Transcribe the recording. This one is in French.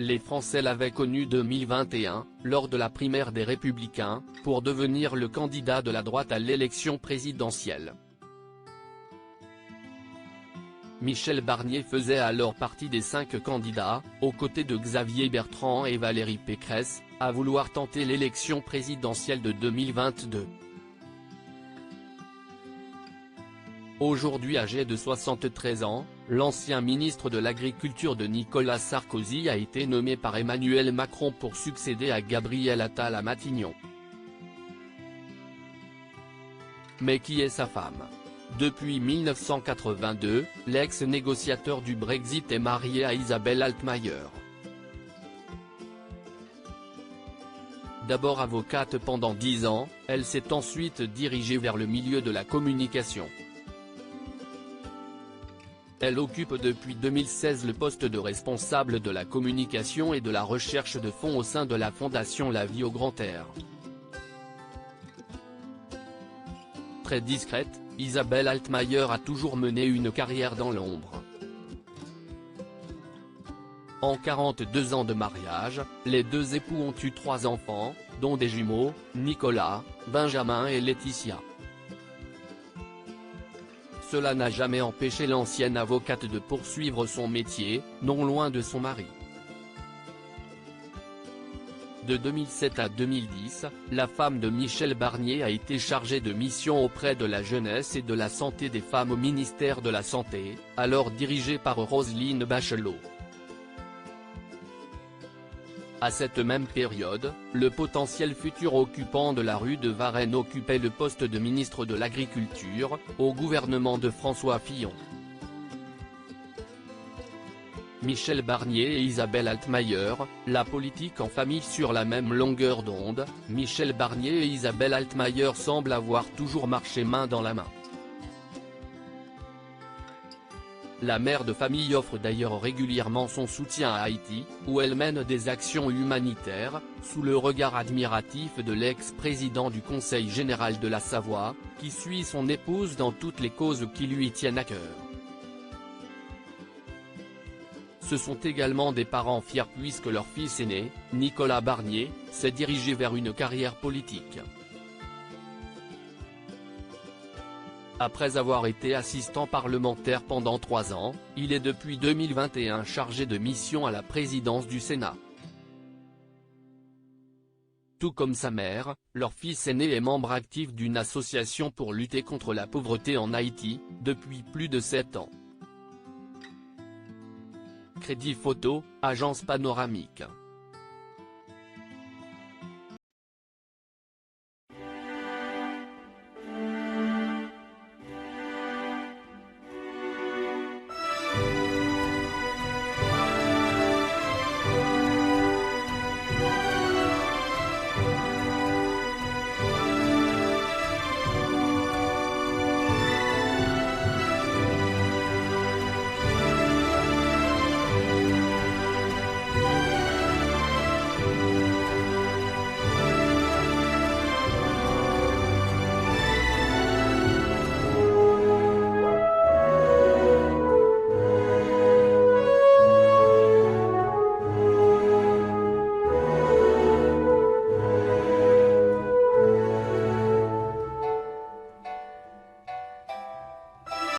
les Français l'avaient connu 2021, lors de la primaire des Républicains, pour devenir le candidat de la droite à l'élection présidentielle. Michel Barnier faisait alors partie des 5 candidats, aux côtés de Xavier Bertrand et Valérie Pécresse, à vouloir tenter l'élection présidentielle de 2022. Aujourd'hui âgé de 73 ans, l'ancien ministre de l'Agriculture de Nicolas Sarkozy a été nommé par Emmanuel Macron pour succéder à Gabriel Attal à Matignon. Mais qui est sa femme ? Depuis 1982, l'ex-négociateur du Brexit est marié à Isabelle Altmaier. D'abord avocate pendant 10 ans, elle s'est ensuite dirigée vers le milieu de la communication. Elle occupe depuis 2016 le poste de responsable de la communication et de la recherche de fonds au sein de la fondation La Vie au Grand Air. Très discrète, Isabelle Altmaier a toujours mené une carrière dans l'ombre. En 42 ans de mariage, les 2 époux ont eu 3 enfants, dont des jumeaux, Nicolas, Benjamin et Laetitia. Cela n'a jamais empêché l'ancienne avocate de poursuivre son métier, non loin de son mari. De 2007 à 2010, la femme de Michel Barnier a été chargée de mission auprès de la jeunesse et de la santé des femmes au ministère de la Santé, alors dirigé par Roselyne Bachelot. À cette même période, le potentiel futur occupant de la rue de Varennes occupait le poste de ministre de l'Agriculture, au gouvernement de François Fillon. Michel Barnier et Isabelle Altmaier, la politique en famille sur la même longueur d'onde, Michel Barnier et Isabelle Altmaier semblent avoir toujours marché main dans la main. La mère de famille offre d'ailleurs régulièrement son soutien à Haïti, où elle mène des actions humanitaires, sous le regard admiratif de l'ex-président du Conseil général de la Savoie, qui suit son épouse dans toutes les causes qui lui tiennent à cœur. Ce sont également des parents fiers puisque leur fils aîné, Nicolas Barnier, s'est dirigé vers une carrière politique. Après avoir été assistant parlementaire pendant 3 ans, il est depuis 2021 chargé de mission à la présidence du Sénat. Tout comme sa mère, leur fils aîné est membre actif d'une association pour lutter contre la pauvreté en Haïti, depuis plus de 7 ans. Crédit photo, agence panoramique.